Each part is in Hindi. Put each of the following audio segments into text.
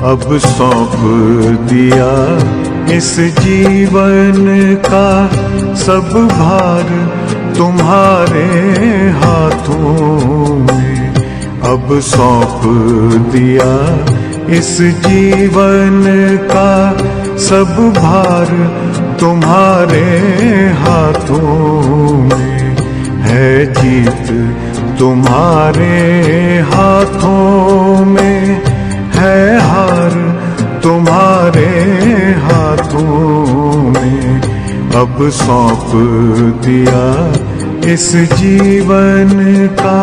अब सौंप दिया इस जीवन का सब भार तुम्हारे हाथों में। अब सौंप दिया इस जीवन का सब भार तुम्हारे हाथों में। है जीत तुम्हारे हाथों में, है हार तुम्हारे हाथों में। अब सौंप दिया इस जीवन का।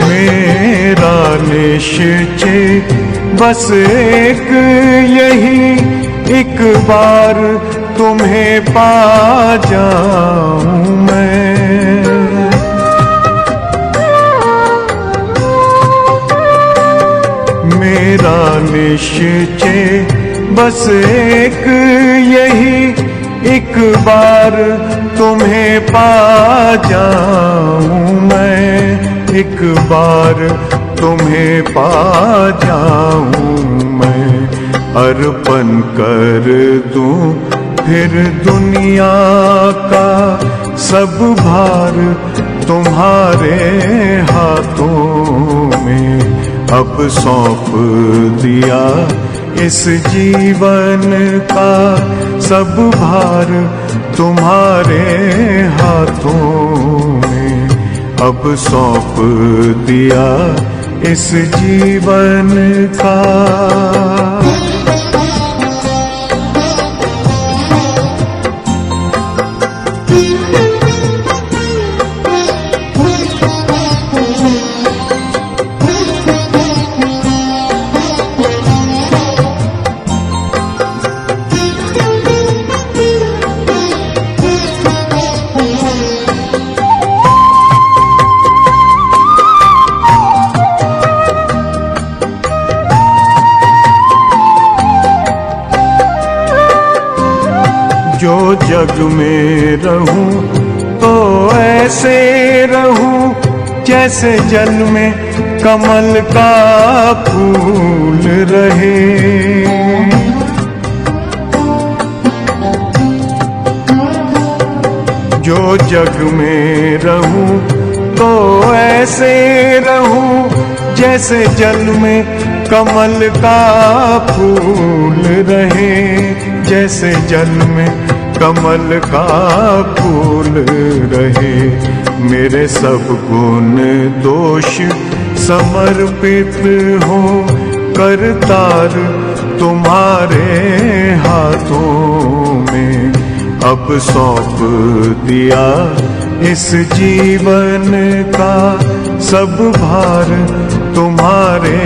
मेरा निश्चय बस एक यही, एक बार तुम्हें पा जाऊं मैं। मेरा निश्चय बस एक यही, एक बार तुम्हें पा जाऊं मैं। एक बार तुम्हें पा जाऊं मैं। अर्पण कर दूं फिर दुनिया का सब भार तुम्हारे हाथों में। अब सौंप दिया इस जीवन का सब भार तुम्हारे हाथों में। अब सौंप दिया इस जीवन का। जो जग में रहूं तो ऐसे रहूं जैसे जल में कमल का फूल रहे। जो जग में रहूं तो ऐसे रहूं जैसे जल में कमल का फूल रहे। जैसे जल में कमल का फूल रहे। मेरे सब गुण दोष समर्पित हो करतार तुम्हारे हाथों में। अब सौंप दिया इस जीवन का सब भार तुम्हारे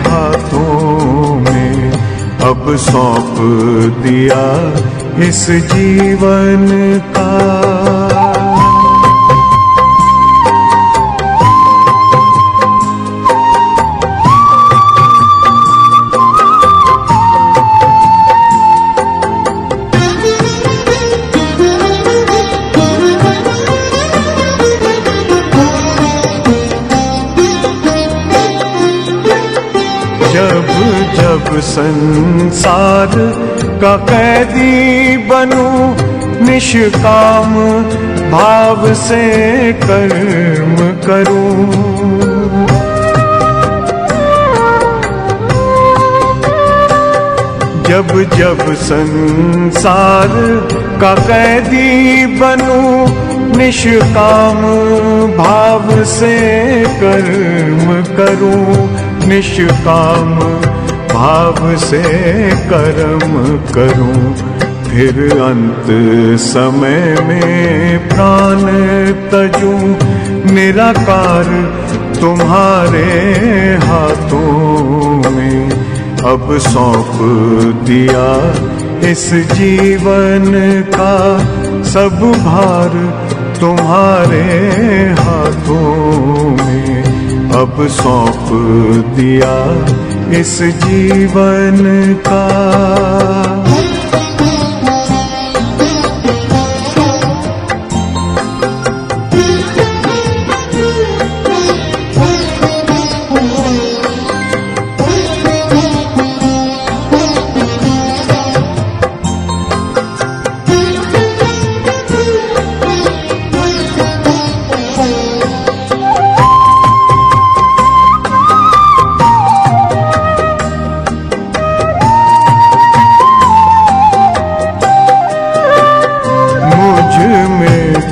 हाथों में। अब सौंप दिया इस जीवन का। जब जब संसार का कैदी बनूं निष्काम भाव से कर्म करूं। जब जब संसार का कैदी बनूं निष्काम भाव से कर्म करूं। निष्काम भाव से कर्म करूं। फिर अंत समय में प्राण तजूं निराकार तुम्हारे हाथों में। अब सौंप दिया इस जीवन का सब भार तुम्हारे हाथों में। अब सौंप दिया इस जीवन का।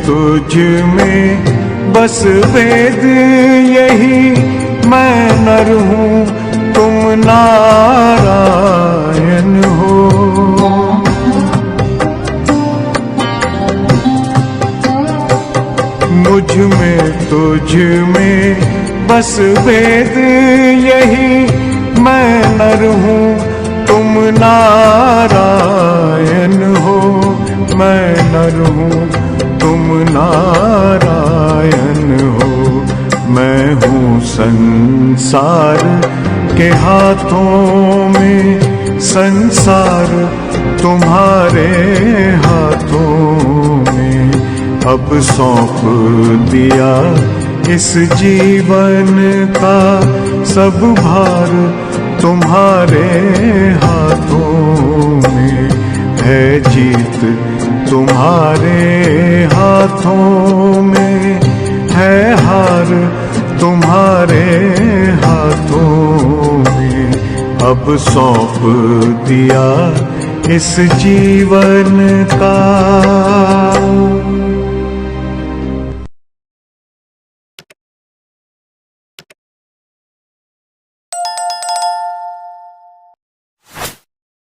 तुझ में बस वेद यही, मैं नर हूँ तुम नारायण हो। मुझ में तुझ में बस वेद यही, मैं नर हूँ तुम नारायण हो। मैं नर हूँ तुम नारायण हो। मैं हूँ संसार के हाथों में, संसार तुम्हारे हाथों में। अब सौंप दिया इस जीवन का, सब भार तुम्हारे हाथों में। है जीत तुम्हारे हाथों में, है हार तुम्हारे हाथों में। अब सौंप दिया इस जीवन का।